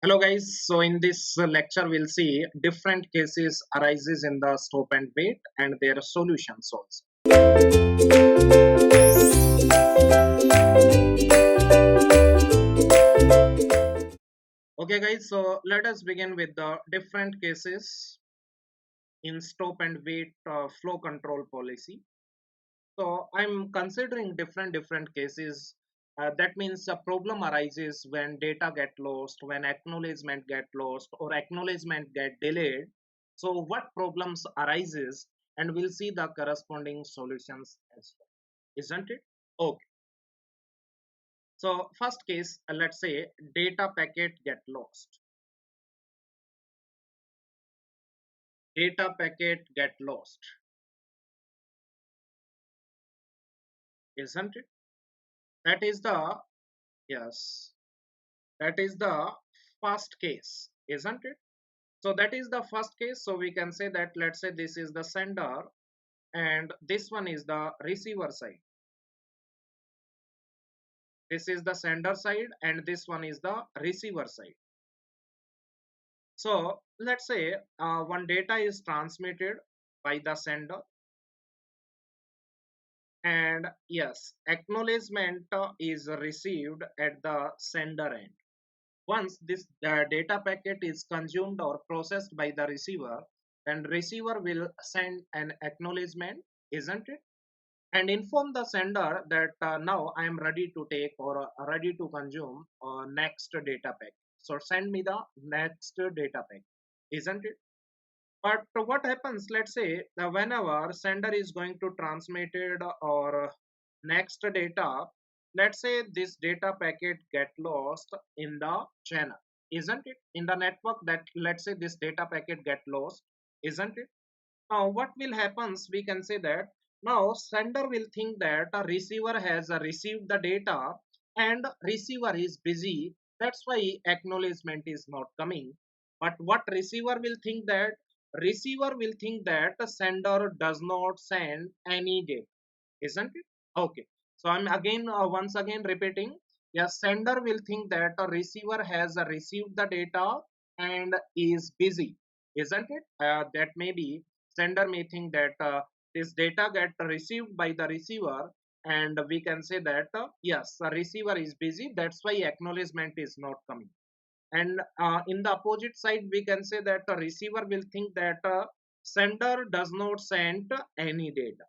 Hello guys, so in this lecture we'll see different cases arises in the stop and wait and their solutions also. Okay guys, so let us begin with the different cases in stop and wait flow control policy. So I'm considering different cases. That means a problem arises when data get lost, when acknowledgement get lost, or acknowledgement get delayed. So what problems arises, and we'll see the corresponding solutions as well, isn't it? Okay. So first case, let's say data packet get lost. Data packet get lost, isn't it? That is the yes. That is the first case, isn't it? So that is the first case. So we can say that let's say this is the sender and this one is the receiver side. This is the sender side and this one is the receiver side. So let's say one data is transmitted by the sender and yes, acknowledgement is received at the sender end. Once this data packet is consumed or processed by the receiver, then receiver will send an acknowledgement, isn't it? And inform the sender that now I am ready to take or ready to consume next data pack. So send me the next data pack, isn't it? But what happens? Let's say whenever sender is going to transmit it or next data, let's say this data packet get lost in the channel, isn't it? In the network that let's say this data packet get lost, isn't it? Now, what will happens? We can say that now sender will think that a receiver has received the data and receiver is busy. That's why acknowledgement is not coming. But what receiver will think that the sender does not send any data, isn't it? Okay. So I'm again once again repeating. Yes, sender will think that a receiver has received the data and is busy, isn't it? That may be sender may think that this data get received by the receiver and we can say that yes, the receiver is busy. That's why acknowledgement is not coming. And in the opposite side, we can say that the receiver will think that sender does not send any data.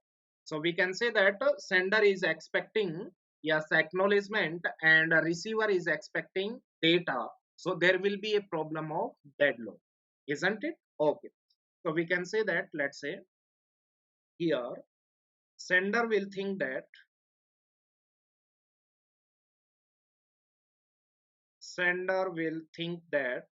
So we can say that sender is expecting yes acknowledgement and receiver is expecting data. So there will be a problem of deadlock, isn't it? Okay. So we can say that let's say here sender will think that sender will think that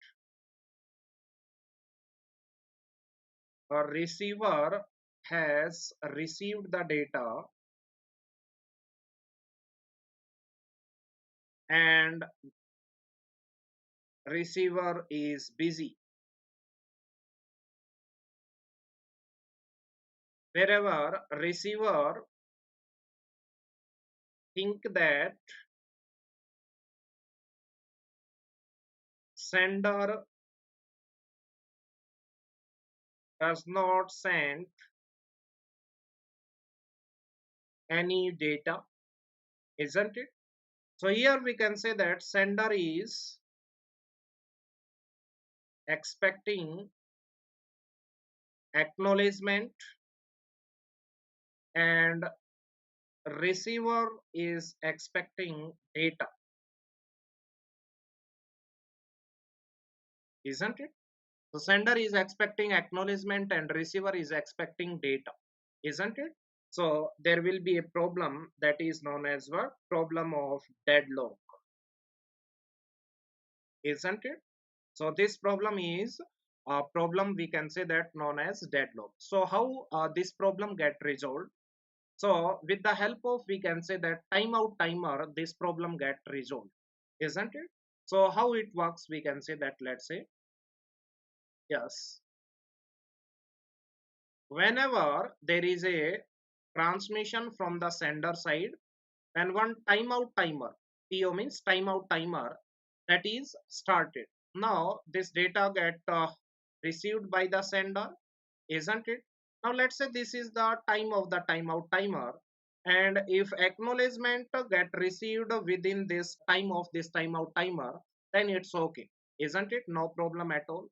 a receiver has received the data and receiver is busy. Wherever receiver think that sender does not send any data, isn't it? So here we can say that sender is expecting acknowledgement and receiver is expecting data, isn't it? So sender is expecting acknowledgement and receiver is expecting data, isn't it? So there will be a problem that is known as what? Problem of deadlock, isn't it? So this problem is a problem we can say that known as deadlock. So how this problem get resolved? So with the help of we can say that timeout timer, this problem get resolved, isn't it? So how it works? We can say that let's say yes, whenever there is a transmission from the sender side and one timeout timer, TO means timeout timer, that is started. now this data get received by the sender, isn't it? Now let's say this is the time of the timeout timer, and if acknowledgement get received within this time of this timeout timer, then it's okay, isn't it? No problem at all,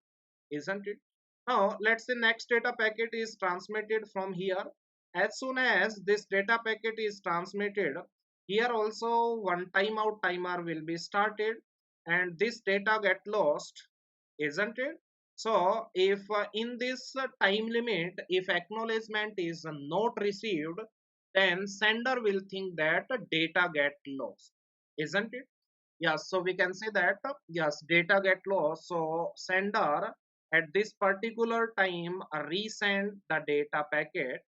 isn't it? Now let's say next data packet is transmitted from here. As soon as this data packet is transmitted, here also one timeout timer will be started, and this data get lost, isn't it? So if in this time limit, if acknowledgement is not received, then sender will think that data get lost, isn't it? Yes, so we can say that yes, data get lost. So sender at this particular time resend the data packet,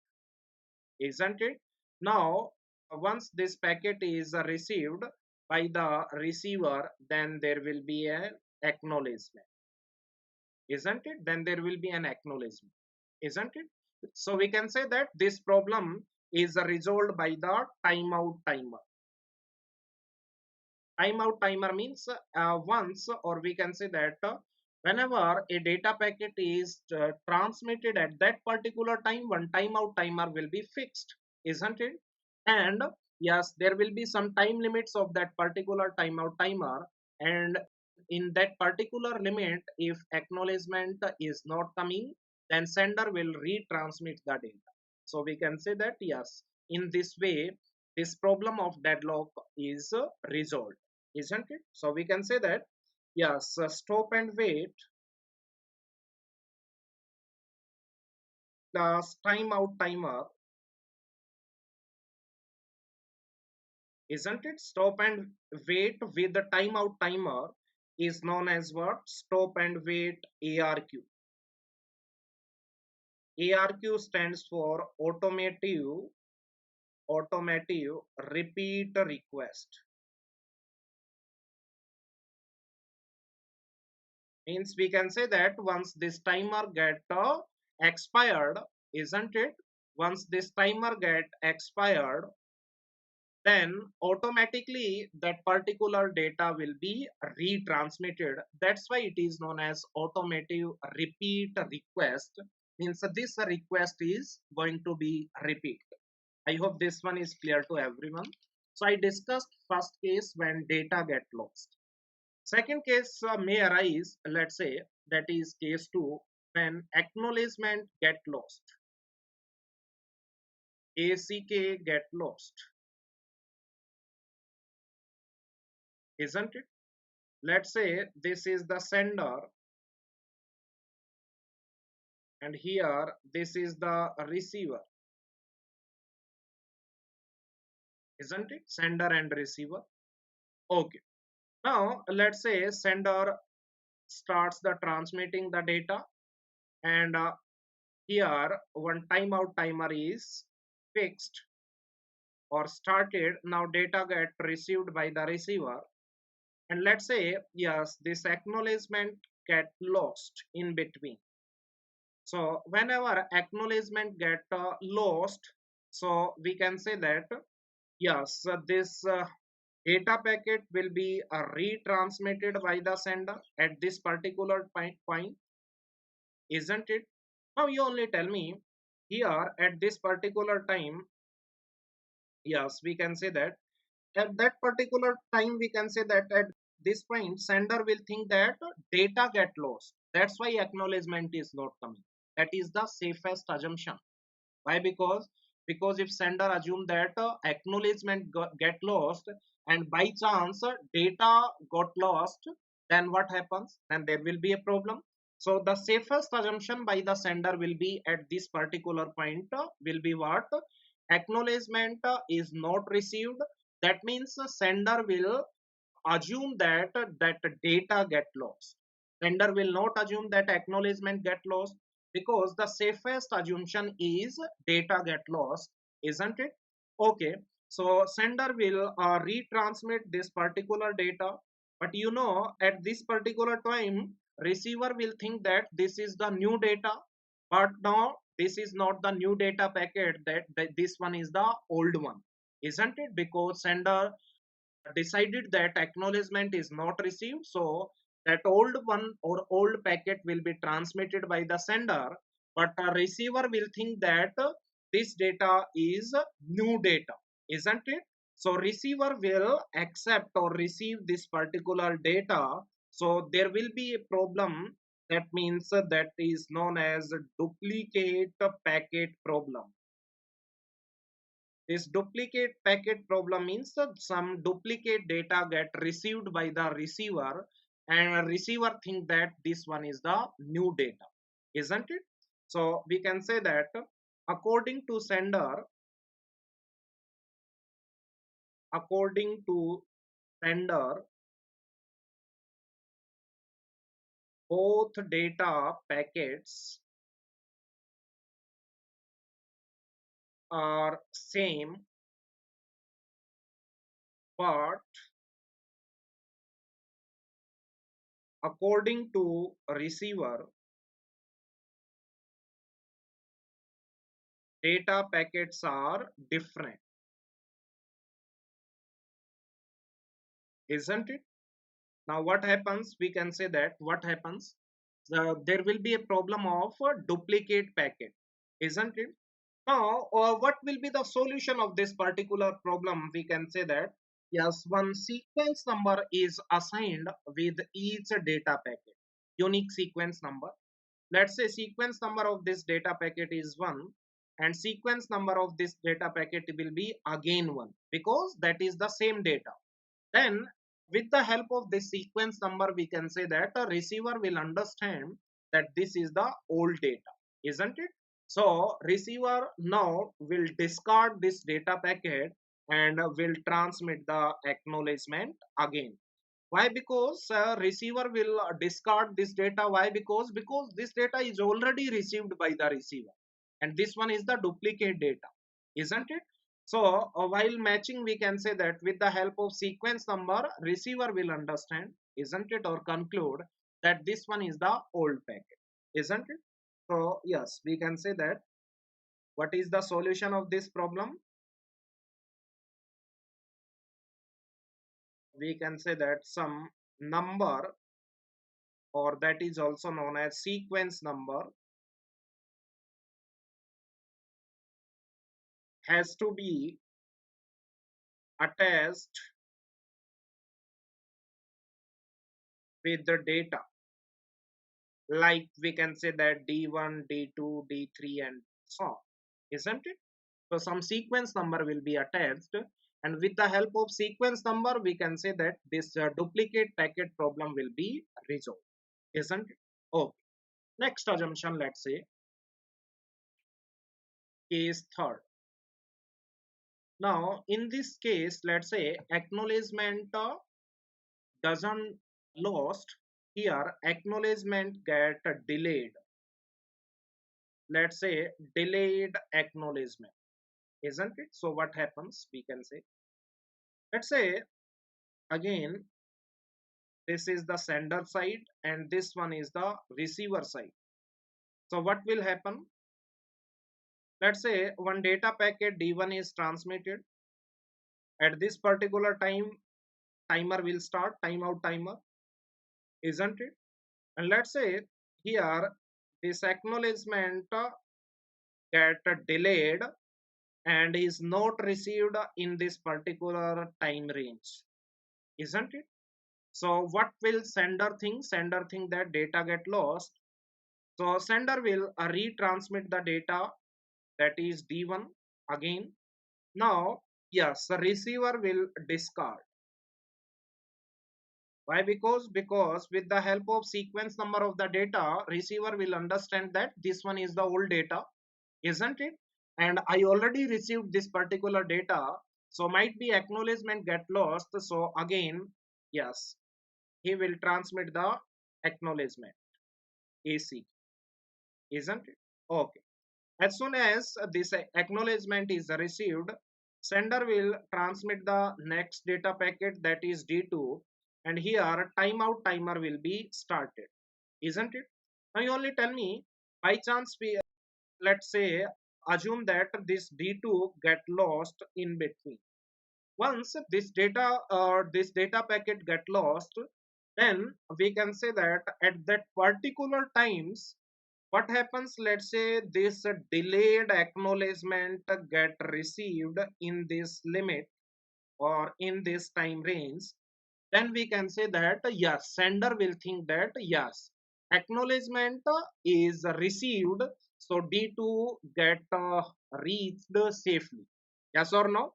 isn't it? Now, once this packet is received by the receiver, then there will be an acknowledgement, isn't it? Then there will be an acknowledgement, isn't it? So we can say that this problem is resolved by the timeout timer. Timeout timer means once, or we can say that whenever a data packet is transmitted at that particular time, one timeout timer will be fixed, isn't it? And yes, there will be some time limits of that particular timeout timer, and in that particular limit, if acknowledgement is not coming, then sender will retransmit the data. So we can say that yes, in this way, this problem of deadlock is resolved, isn't it? So we can say that yes, stop and wait, the timeout timer, isn't it? Stop and wait with the timeout timer is known as what? Stop and wait ARQ. ARQ stands for automotive repeat request. Means we can say that once this timer get expired, isn't it? Once this timer get expired, then automatically that particular data will be retransmitted. That's why it is known as automotive repeat request. Means this request is going to be repeat. I hope this one is clear to everyone. So I discussed first case when data get lost. Second case may arise, let's say, that is case 2, when acknowledgement get lost. ACK get lost, isn't it? Let's say this is the sender, and here this is the receiver, isn't it? Sender and receiver. Okay. Now let's say sender starts the transmitting the data, and here one timeout timer is fixed or started. Now data get received by the receiver, and let's say yes, this acknowledgement get lost in between. So whenever acknowledgement get lost, so we can say that yes, this data packet will be retransmitted by the sender at this particular point, isn't it? Now you only tell me here at this particular time, yes, we can say that at that particular time we can say that at this point sender will think that data get lost. That's why acknowledgement is not coming. That is the safest assumption. Why? Because if sender assume that acknowledgement get lost, and by chance data got lost, then what happens? Then there will be a problem. So the safest assumption by the sender will be at this particular point will be what? Acknowledgement is not received. That means sender will assume that that data get lost. Sender will not assume that acknowledgement get lost, because the safest assumption is data get lost, isn't it? Okay, so sender will retransmit this particular data, but you know at this particular time receiver will think that this is the new data, but now this is not the new data packet, that this one is the old one, isn't it? Because sender decided that acknowledgement is not received, so that old one or old packet will be transmitted by the sender, but a receiver will think that this data is new data, isn't it? So receiver will accept or receive this particular data. So there will be a problem. That means that is known as duplicate packet problem. This duplicate packet problem means that some duplicate data get received by the receiver, and a receiver think that this one is the new data, isn't it? So we can say that according to sender, both data packets are same, but according to receiver, data packets are different, isn't it? Now what happens, we can say that what happens, there will be a problem of a duplicate packet, isn't it? Now what will be the solution of this particular problem? We can say that yes, one sequence number is assigned with each data packet, unique sequence number. Let's say sequence number of this data packet is 1, and sequence number of this data packet will be again 1, because that is the same data. Then with the help of this sequence number, we can say that a receiver will understand that this is the old data, isn't it? So receiver now will discard this data packet and will transmit the acknowledgement again. Why? Because receiver will discard this data. Why? Because this data is already received by the receiver, and this one is the duplicate data, isn't it? So while matching, we can say that with the help of sequence number, receiver will understand, isn't it, or conclude that this one is the old packet, isn't it? So yes, we can say that what is the solution of this problem? We can say that some number, or that is also known as sequence number, has to be attached with the data, like we can say that d1, d2, d3 and so on, isn't it? So some sequence number will be attached, and with the help of sequence number, we can say that this duplicate packet problem will be resolved, isn't it? Okay, next assumption, let's say case third. Now in this case, let's say acknowledgement doesn't lost. Here acknowledgement get delayed. Let's say delayed acknowledgement, isn't it? So what happens, we can say, let's say again, this is the sender side and this one is the receiver side. So what will happen, let's say one data packet d1 is transmitted. At this particular time, timer will start, timeout timer, isn't it? And let's say here this acknowledgement get delayed and is not received in this particular time range, isn't it? So what will sender think? Sender think that data get lost. So sender will retransmit the data, that is d1 again. Now yes, the receiver will discard. Why? Because with the help of sequence number of the data, receiver will understand that this one is the old data, isn't it? And I already received this particular data, so might be acknowledgement get lost. So again, yes, he will transmit the acknowledgement AC, isn't it? Okay. As soon as this acknowledgement is received, sender will transmit the next data packet, that is D2, and here timeout timer will be started, isn't it? Now you only tell me, by chance we, let's say, assume that this D2 get lost in between. Once this data packet get lost, then we can say that at that particular times, what happens, let's say this delayed acknowledgement get received in this limit or in this time range, then we can say that yes, sender will think that yes, acknowledgement is received, so D2 get reached safely. Yes or no?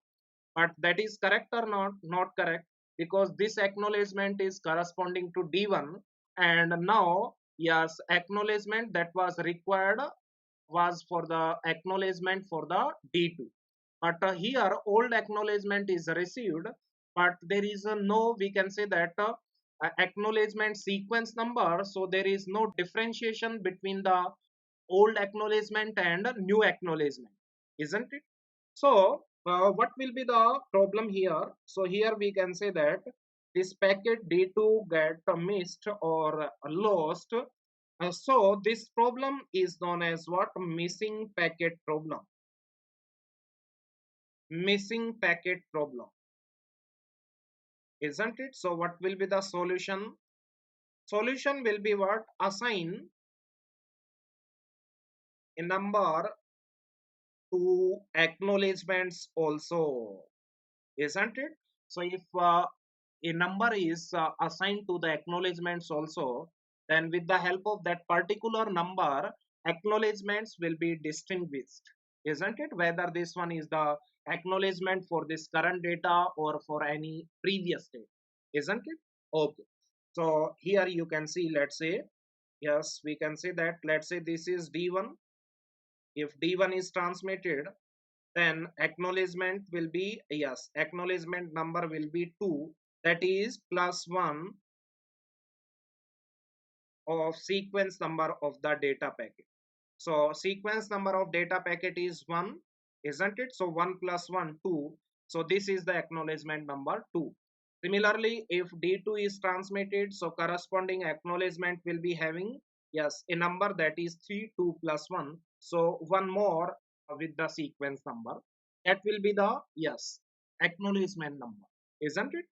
But that is correct or not? Not correct, because this acknowledgement is corresponding to D1, and now yes, acknowledgement that was required was for the acknowledgement for the D2. But here old acknowledgement is received, but there is a no, we can say that acknowledgement sequence number, so there is no differentiation between the old acknowledgement and new acknowledgement, isn't it? So what will be the problem here? So here we can say that this packet D2 get missed or lost. So this problem is known as what? Missing packet problem. Missing packet problem, isn't it? So what will be the solution? Solution will be what? Assign a number to acknowledgements also, isn't it? So if a number is assigned to the acknowledgements also, then with the help of that particular number, acknowledgements will be distinguished, isn't it? Whether this one is the acknowledgement for this current data or for any previous date, isn't it? Okay. So here you can see, let's say, yes, we can say that, let's say this is D1. If D1 is transmitted, then acknowledgement will be, yes, acknowledgement number will be 2, that is plus 1 of sequence number of the data packet. So sequence number of data packet is 1, isn't it? So 1 plus 1, 2. So this is the acknowledgement number 2. Similarly, if D2 is transmitted, so corresponding acknowledgement will be having, yes, a number that is 3, 2 plus 1. So one more with the sequence number. That will be the, yes, acknowledgement number, isn't it?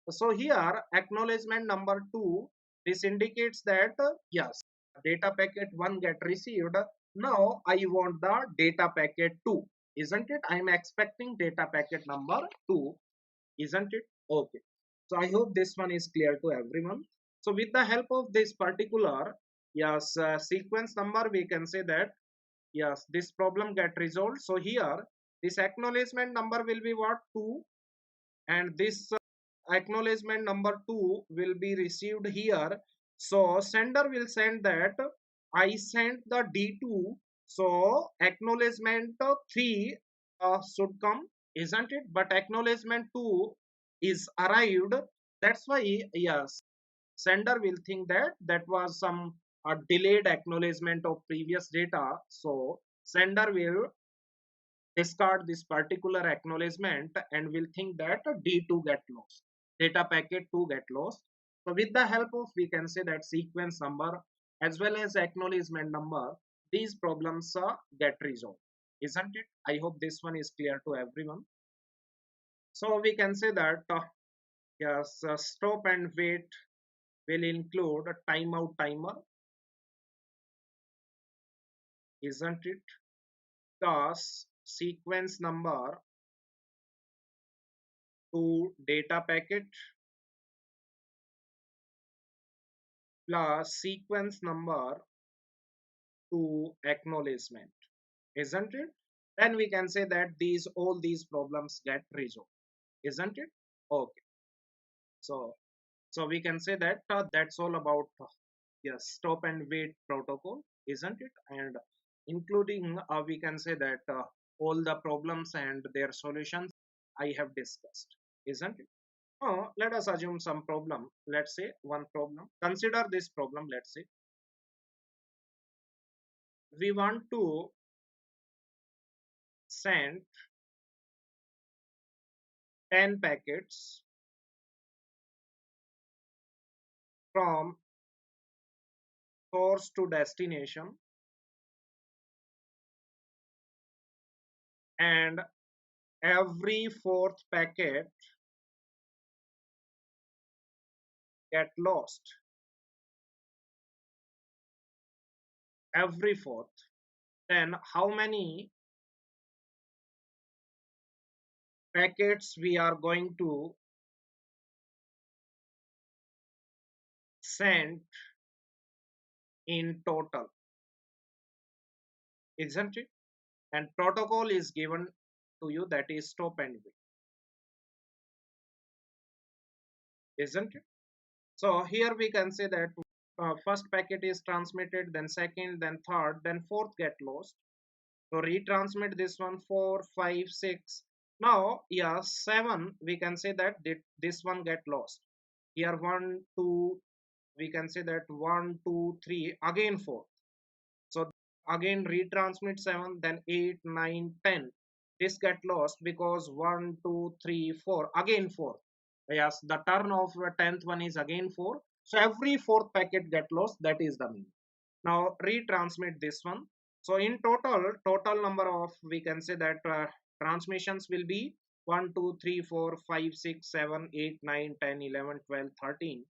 So here acknowledgement number 2, this indicates that yes, data packet 1 get received. Now I want the data packet 2, isn't it? I am expecting data packet number 2, isn't it? Okay. So I hope this one is clear to everyone. So with the help of this particular, yes, sequence number, we can say that yes, this problem get resolved. So here this acknowledgement number will be what? 2, and this acknowledgement number 2 will be received here. So sender will send that I sent the D2, so acknowledgement 3 should come, isn't it? But acknowledgement 2 is arrived. That's why, yes, sender will think that that was some delayed acknowledgement of previous data. So sender will discard this particular acknowledgement and will think that D2 get lost, data packet 2 get lost. So with the help of, we can say that sequence number as well as acknowledgement number, these problems get resolved, isn't it? I hope this one is clear to everyone. So we can say that yes, stop and wait will include a timeout timer, isn't it? Thus sequence number to data packet plus sequence number to acknowledgement, isn't it? Then we can say that these all these problems get resolved, isn't it? Okay. So we can say that that's all about yes, stop and wait protocol, isn't it? And including we can say that all the problems and their solutions I have discussed, isn't it? Let us assume some problem. Let's say one problem. Consider this problem. Let's say we want to send 10 packets from source to destination, and every fourth packet get lost every fourth, then how many packets we are going to send in total, isn't it? And protocol is given to you, that is stop and wait, isn't it? So here we can say that first packet is transmitted, then second, then third, then fourth get lost. So retransmit this one, 4, 5, 6. Now, yeah, 7, we can say that this one get lost. Here 1, 2, we can say that 1, 2, 3, again 4. So again retransmit 7, then 8, 9, 10. This get lost because 1, 2, 3, 4, again 4. Yes, the turn of 10th one is again 4. So every fourth packet get lost, that is the mean. Now retransmit this one. So in total number of, we can say that transmissions will be 1, 2, 3, 4, 5, 6, 7, 8, 9, 10, 11, 12, 13.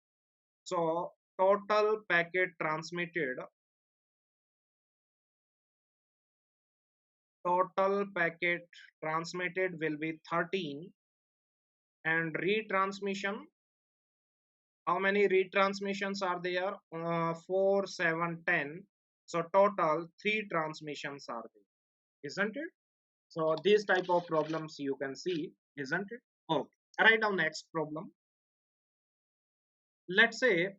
So total packet transmitted will be 13, and retransmission, how many retransmissions are there? 4, 7, 10. So total 3 transmissions are there, isn't it? So these type of problems you can see, isn't it? Okay, write down next problem. Let's say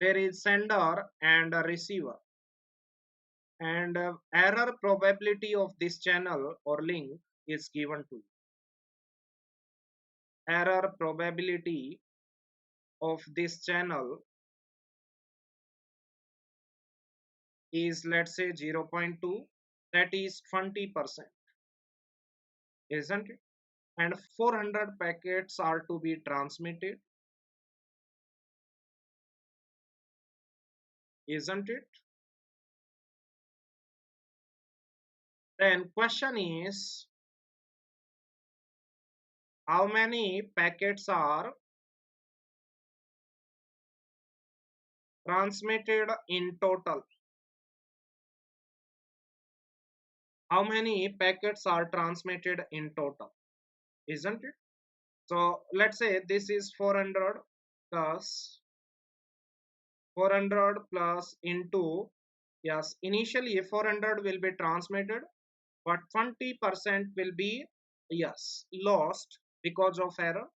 there is sender and a receiver, and error probability of this channel or link is given to you. Error probability of this channel is, let's say, 0.2, that is 20%, isn't it? And 400 packets are to be transmitted, isn't it? Then question is, how many packets are transmitted in total? How many packets are transmitted in total, isn't it? So let's say this is 400 plus 400 plus into, yes, initially 400 will be transmitted, but 20% will be, yes, lost because of error.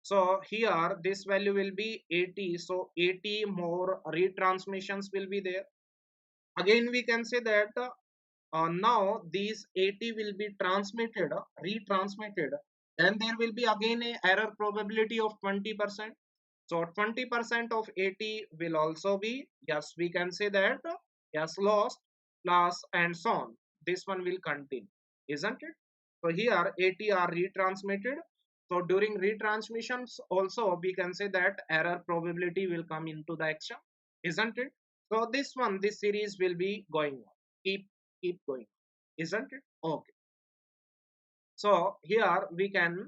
So here this value will be 80, so 80 more retransmissions will be there. Again we can say that now these 80 will be transmitted, retransmitted, then there will be again a error probability of 20%. So 20% of 80 will also be, yes, we can say that, yes, lost, plus and so on. This one will continue, isn't it? So here 80 are retransmitted. So during retransmissions also we can say that error probability will come into the action, isn't it? So this series will be going on. Keep going, isn't it? Okay. So here we can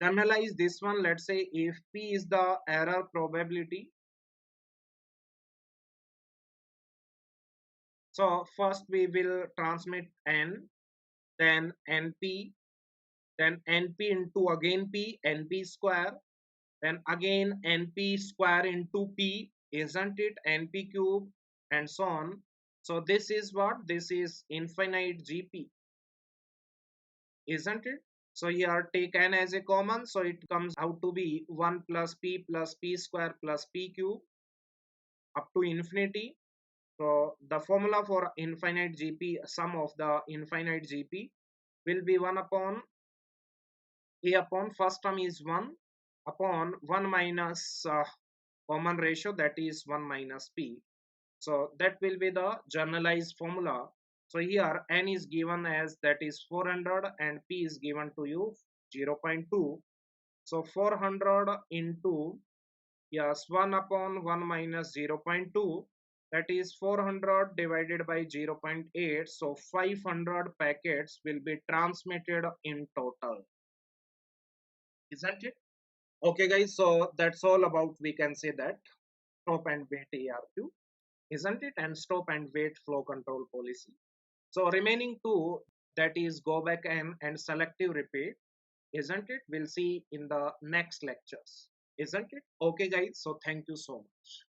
analyze this one. Let's say if P is the error probability. So first we will transmit N, then NP, then NP into again P, NP square, then again NP square into P, isn't it? NP cube and so on. So this is what? This is infinite GP, isn't it? So here take n as a common, so it comes out to be 1 plus p square plus p cube up to infinity. So the formula for infinite GP, sum of the infinite GP, will be 1 upon a upon first term is 1 upon 1 minus common ratio, that is 1 minus p. So that will be the generalized formula. So here n is given as, that is 400, and p is given to you 0.2. So 400 into, yes, 1 upon 1 minus 0.2, that is 400 divided by 0.8. So 500 packets will be transmitted in total, isn't it? Okay, guys, so that's all about, we can say that, stop and wait ARQ, isn't it? And stop and wait flow control policy. So remaining two, that is go back and selective repeat, isn't it? We'll see in the next lectures, isn't it? Okay, guys, so thank you so much.